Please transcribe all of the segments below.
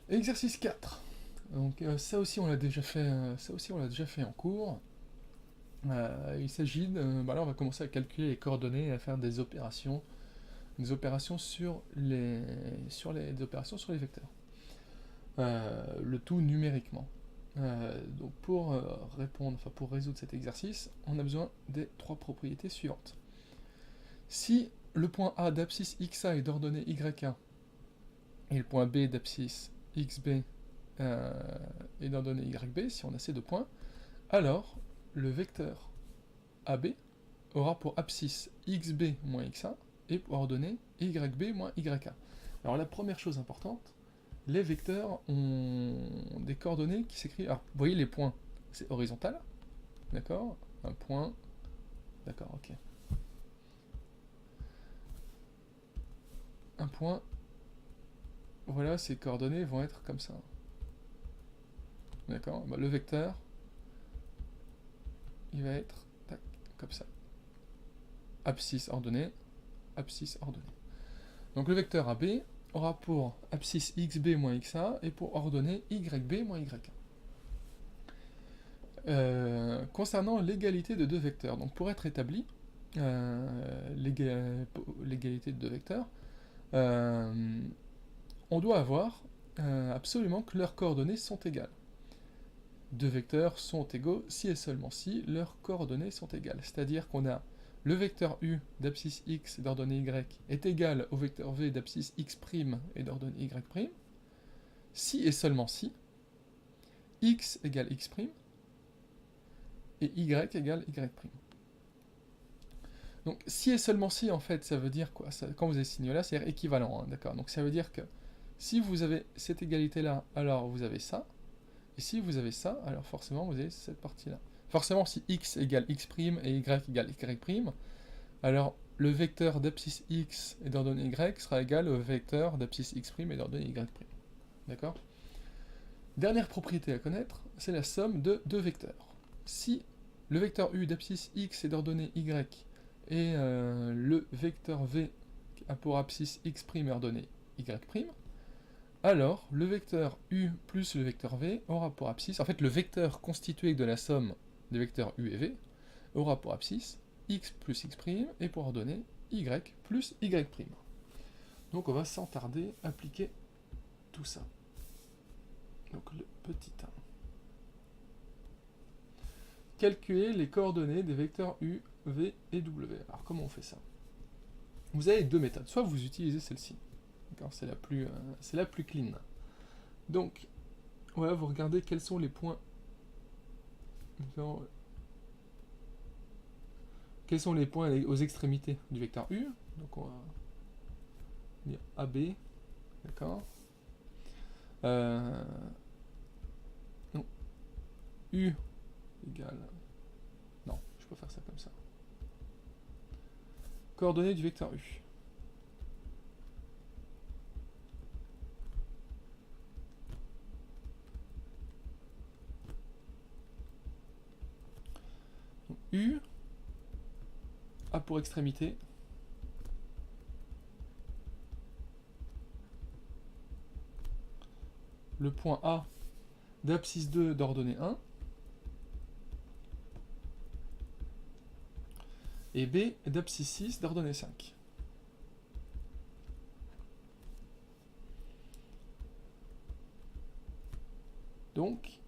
Exercice 4. Donc ça aussi on l'a déjà fait, en cours. Il s'agit de, là on va commencer à calculer les coordonnées et à faire des opérations sur les vecteurs. Le tout numériquement. Donc pour pour résoudre cet exercice, on a besoin des trois propriétés suivantes. Si le point A d'abscisse XA est d'ordonnée YA et le point B d'abscisse XB est d'ordonnée YB, si on a ces deux points, alors le vecteur AB aura pour abscisse XB moins XA et pour ordonnée YB moins YA. Alors la première chose importante, les vecteurs ont des coordonnées qui s'écrivent... Alors, vous voyez les points, c'est horizontal, d'accord? Un point... D'accord, ok. Un point... Voilà, ces coordonnées vont être comme ça. D'accord? Le vecteur, il va être tac, comme ça. Abscisse ordonnée, abscisse ordonnée. Donc le vecteur AB aura pour abscisse XB moins XA et pour ordonnée YB moins YA. Concernant l'égalité de deux vecteurs, donc pour être établi, l'égalité de deux vecteurs, on doit avoir absolument que leurs coordonnées sont égales. Deux vecteurs sont égaux si et seulement si leurs coordonnées sont égales. C'est-à-dire qu'on a le vecteur U d'abscisse X d'ordonnée Y est égal au vecteur V d'abscisse X' et d'ordonnée Y', si et seulement si X égale X' et Y égale Y'. Donc si et seulement si, en fait, ça veut dire quoi? Quand vous avez ce signe-là, c'est équivalent, hein, d'accord? Donc ça veut dire que si vous avez cette égalité-là, alors vous avez ça, et si vous avez ça, alors forcément vous avez cette partie-là. Forcément, si X égale X' et Y égale Y', alors le vecteur d'abscisse X et d'ordonnée Y sera égal au vecteur d'abscisse X' et d'ordonnée Y'. D'accord? Dernière propriété à connaître, c'est la somme de deux vecteurs. Si le vecteur U d'abscisse X et d'ordonnée Y et le vecteur V a pour abscisse X' et ordonnée Y', alors le vecteur U plus le vecteur V aura pour abscisse, en fait le vecteur constitué de la somme des vecteurs U et V aura pour abscisse X plus X' et pour ordonnée Y plus Y'. Donc on va sans tarder appliquer tout ça. Donc le petit 1. Calculer les coordonnées des vecteurs U, V et W. Alors comment on fait ça? Vous avez deux méthodes. Soit vous utilisez celle-ci. C'est la plus clean. Donc, voilà, vous regardez quels sont les points. Quels sont les points aux extrémités du vecteur U? Donc on va dire AB, d'accord. Non. U égale... Non, je peux faire ça comme ça. Coordonnées du vecteur U. Donc, U a pour extrémité le point A d'abscisse 2 d'ordonnée 1 et B d'abscisse 6 d'ordonnée 5. Donc,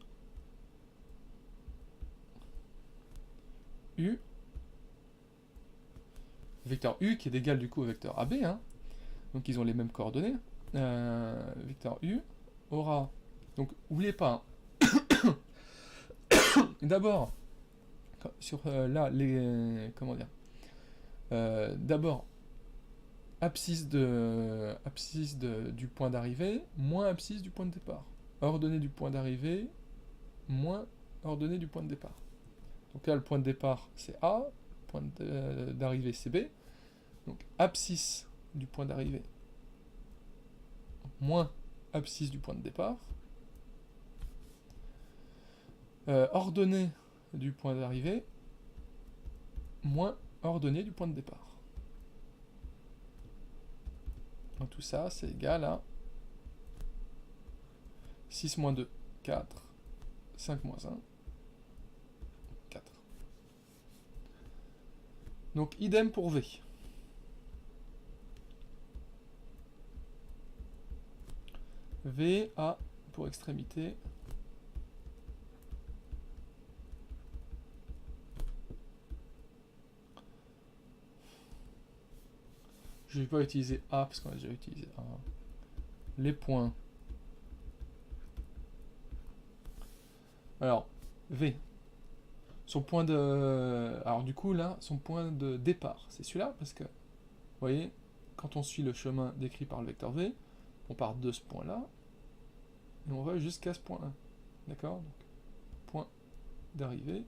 U, vecteur U qui est égal du coup au vecteur AB, hein, donc ils ont les mêmes coordonnées, vecteur U aura, donc n'oubliez pas, hein, d'abord, sur là, comment dire, d'abord, abscisse du point d'arrivée, moins abscisse du point de départ. Ordonnée du point d'arrivée, moins ordonnée du point de départ. Donc là, le point de départ, c'est A, le point d'arrivée, c'est B. Donc abscisse du point d'arrivée, moins abscisse du point de départ. Ordonnée du point d'arrivée, moins ordonnée du point de départ. Donc tout ça, c'est égal à 6 moins 2, 4. 5 moins 1, 4. Donc idem pour V. V a pour extrémité je ne vais pas utiliser A parce qu'on a déjà utilisé A. Les points. Alors, V. Son point de... Alors du coup là, son point de départ, c'est celui-là, parce que, vous voyez, quand on suit le chemin décrit par le vecteur V, on part de ce point-là, et on va jusqu'à ce point-là. D'accord? Donc, point d'arrivée,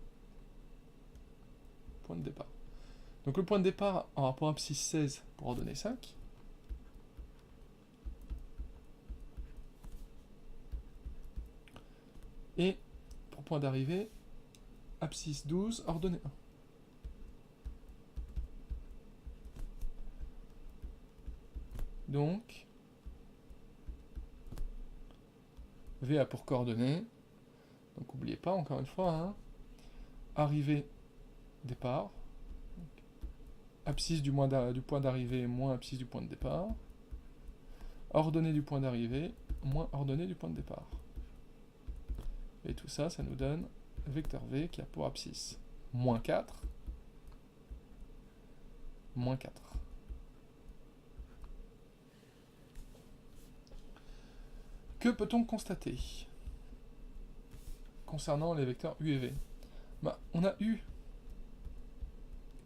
point de départ. Donc le point de départ en rapport abscisse 16 pour ordonnée 5. Et pour point d'arrivée, abscisse 12, ordonnée 1. Donc, V a pour coordonnées, donc n'oubliez pas, encore une fois, hein, arrivée, départ, donc, abscisse du point d'arrivée moins abscisse du point de départ, ordonnée du point d'arrivée moins ordonnée du point de départ. Et tout ça, ça nous donne vecteur V qui a pour abscisse moins 4, moins 4. Que peut-on constater concernant les vecteurs U et V? Bah, on a U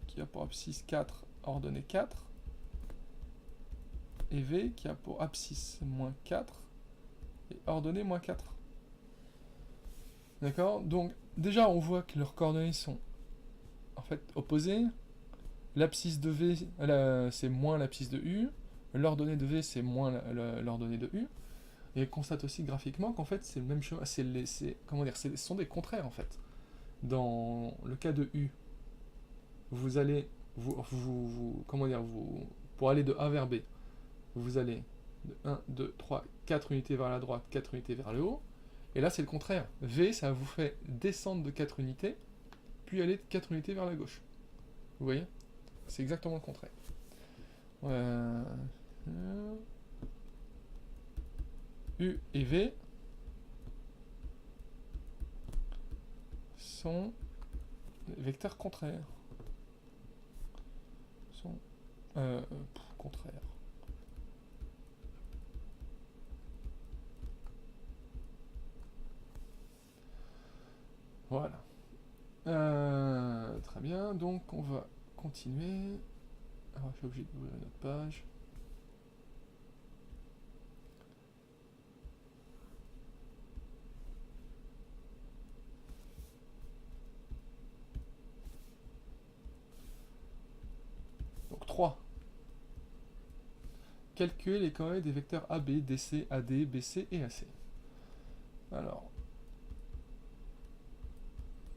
qui a pour abscisse 4, ordonnée 4, et V qui a pour abscisse moins 4 et ordonnée moins 4. D'accord? Donc, déjà, on voit que leurs coordonnées sont en fait opposées. L'abscisse de V, c'est moins l'abscisse de U. L'ordonnée de V, c'est moins l'ordonnée de U. Et on constate aussi graphiquement qu'en fait, c'est le même chemin. Comment dire, ce sont des contraires, en fait. Dans le cas de U, vous allez... comment dire, pour aller de A vers B, vous allez de 1, 2, 3, 4 unités vers la droite, 4 unités vers le haut. Et là, c'est le contraire. V, ça vous fait descendre de 4 unités, puis aller de 4 unités vers la gauche. Vous voyez? C'est exactement le contraire. U et V sont des vecteurs contraires. Contraires. Voilà. Très bien, donc on va continuer. Alors, je suis obligé d'ouvrir une autre page. Donc 3. Calculer les coordonnées des vecteurs AB, DC, AD, BC et AC. Alors,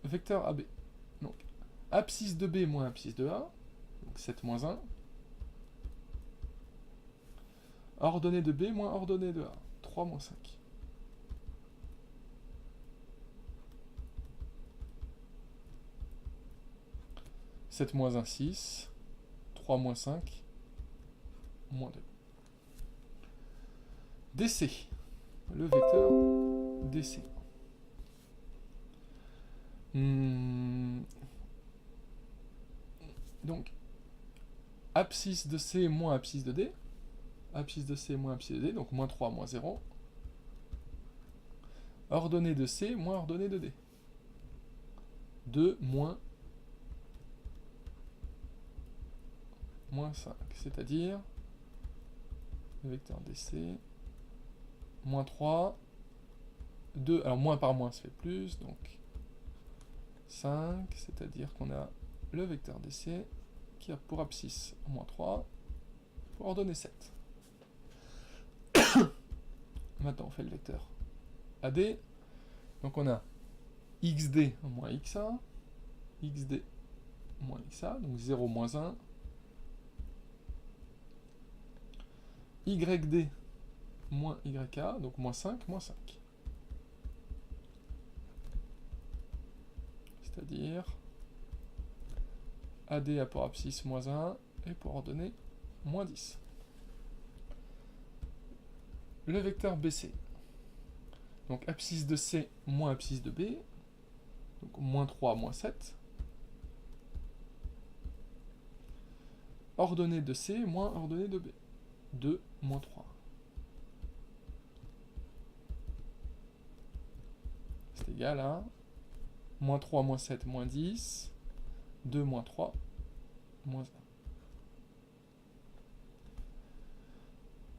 vecteur AB. Donc, abscisse de B moins abscisse de A. Donc 7 moins 1. Ordonnée de B moins ordonnée de A. 3 moins 5. « 7 moins 1, 6. 3 moins 5, moins 2. DC. Le vecteur DC. Donc, abscisse de C moins abscisse de D. Abscisse de C moins abscisse de D, donc moins 3, moins 0. Ordonnée de C moins ordonnée de D. 2 moins 5, c'est-à-dire le vecteur DC, moins 3, 2, alors moins par moins ça fait plus, donc 5, c'est-à-dire qu'on a le vecteur DC qui a pour abscisse moins 3, pour ordonnée 7. Maintenant on fait le vecteur AD, donc on a XD moins XA, XD moins XA, donc 0 moins 1, YD moins YA, donc moins 5, moins 5. c'est-à-dire AD à pour abscisse moins 1 et pour ordonnée moins 10. Le vecteur BC. Donc abscisse de C moins abscisse de B. Donc moins 3, moins 7. Ordonnée de C moins ordonnée de B. 2, moins 3. C'est égal à moins 3, moins 7, moins 10. 2, moins 3, moins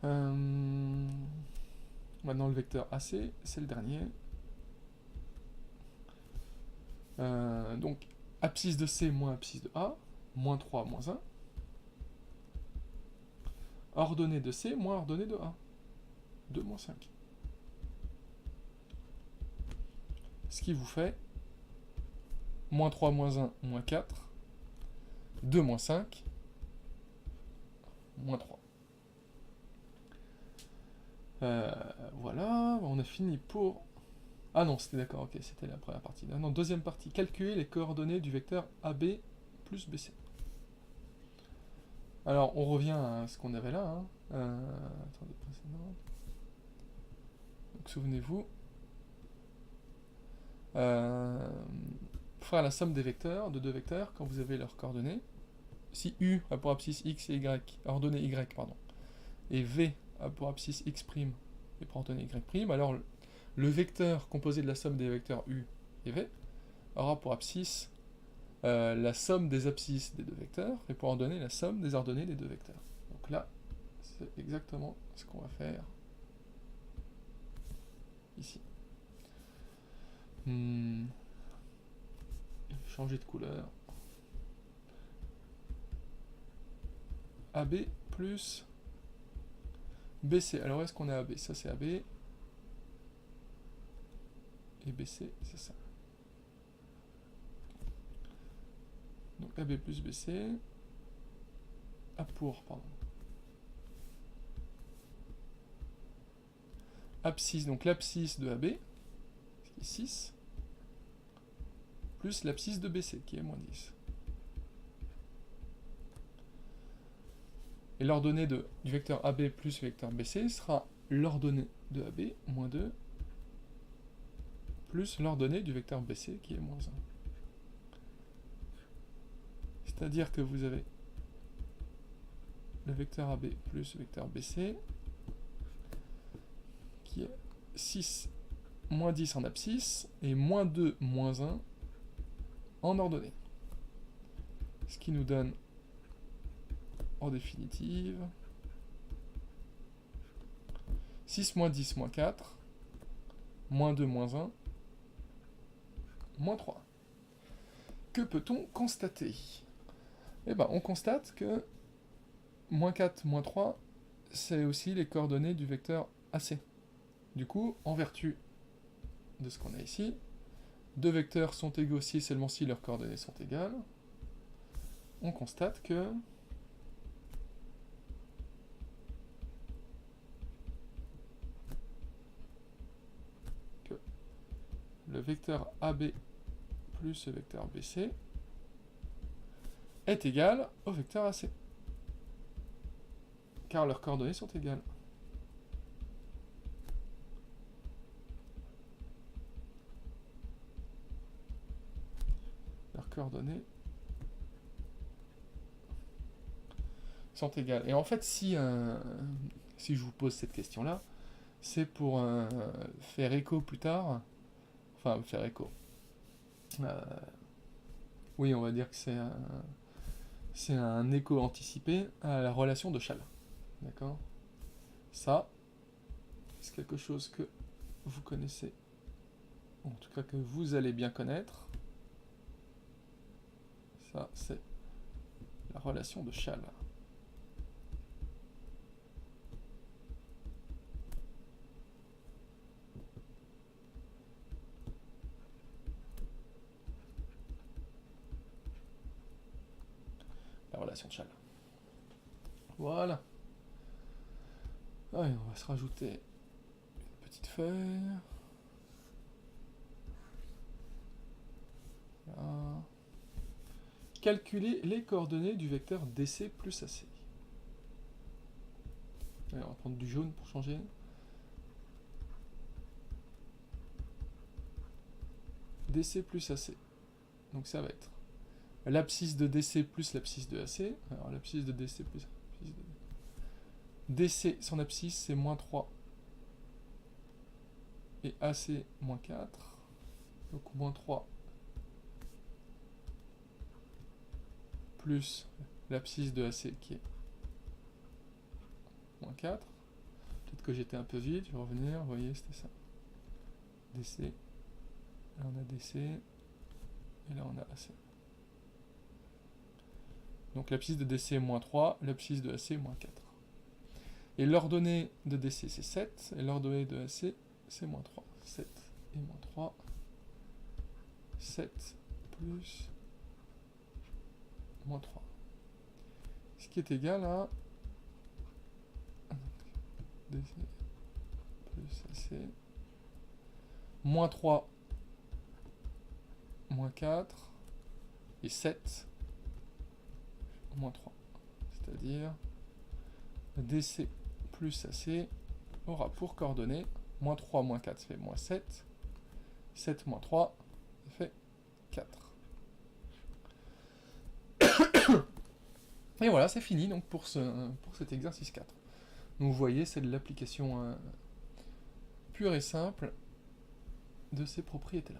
1. Maintenant le vecteur AC, c'est le dernier. Donc abscisse de C moins abscisse de A, moins 3, moins 1. Ordonnée de C moins ordonnée de A, 2, moins 5. Ce qui vous fait moins 3, moins 1, moins 4, 2, moins 5, moins 3. Voilà, on a fini pour... Ah non, c'était d'accord, ok, c'était la première partie. Non, deuxième partie, calculer les coordonnées du vecteur AB plus BC. Alors, on revient à ce qu'on avait là. Hein. Attendez, précédent. Donc, souvenez-vous. Faire la somme des vecteurs, de deux vecteurs, quand vous avez leurs coordonnées. Si U a pour abscisse X et Y, ordonnée Y, pardon, et V a pour abscisse X' et pour ordonnée Y', alors le vecteur composé de la somme des vecteurs U et V aura pour abscisse la somme des abscisses des deux vecteurs, et pour ordonner la somme des ordonnées des deux vecteurs. Donc là, c'est exactement ce qu'on va faire ici. Changer de couleur. AB plus BC. Alors où est-ce qu'on a AB? Ça c'est AB. Et BC, c'est ça. Donc AB plus BC. A pour, pardon. Abscisse, donc l'abscisse de AB, qui est 6, plus l'abscisse de BC, qui est moins 10. Et l'ordonnée du vecteur AB plus vecteur BC sera l'ordonnée de AB, moins 2, plus l'ordonnée du vecteur BC, qui est moins 1. C'est-à-dire que vous avez le vecteur AB plus le vecteur BC, qui est 6, moins 10 en abscisse, et moins 2, moins 1 en ordonnée. Ce qui nous donne, en définitive, 6 moins 10 moins 4, moins 2 moins 1, moins 3. Que peut-on constater? Eh bien, on constate que moins 4, moins 3, c'est aussi les coordonnées du vecteur AC. Du coup, en vertu de ce qu'on a ici, deux vecteurs sont égaux si et seulement si leurs coordonnées sont égales. On constate que le vecteur AB plus le vecteur BC est égal au vecteur AC. Car leurs coordonnées sont égales. Leurs coordonnées sont égales. Et en fait, si je vous pose cette question-là, c'est pour faire écho plus tard. Enfin, faire écho. Oui, on va dire que c'est un écho anticipé à la relation de Schall. D'accord? Ça, c'est quelque chose que vous connaissez, en tout cas que vous allez bien connaître. Ça, c'est la relation de Schall. La relation de Schall. Voilà. Allez, on va se rajouter une petite feuille. Voilà. Calculer les coordonnées du vecteur DC plus AC. Allez, on va prendre du jaune pour changer. DC plus AC. Donc ça va être l'abscisse de DC plus l'abscisse de AC. Alors l'abscisse de DC plus l'abscisse de DC, son abscisse c'est moins 3. Et AC moins 4. Donc moins 3 plus l'abscisse de AC qui est moins 4. Peut-être que j'étais un peu vite, je vais revenir, vous voyez, c'était ça. DC. Là on a DC. Et là on a AC. Donc l'abscisse de DC est moins 3, l'abscisse de AC est moins 4. Et l'ordonnée de DC c'est 7, et l'ordonnée de AC c'est moins 3. 7 et moins 3. 7 plus moins 3. Ce qui est égal à DC plus AC moins 3 moins 4 et 7 moins 3. C'est-à-dire DC plus AC aura pour coordonnées moins 3 moins 4 ça fait moins 7. 7 moins 3 ça fait 4. Et voilà, c'est fini donc pour cet exercice 4. Donc vous voyez, c'est de l'application pure et simple de ces propriétés-là.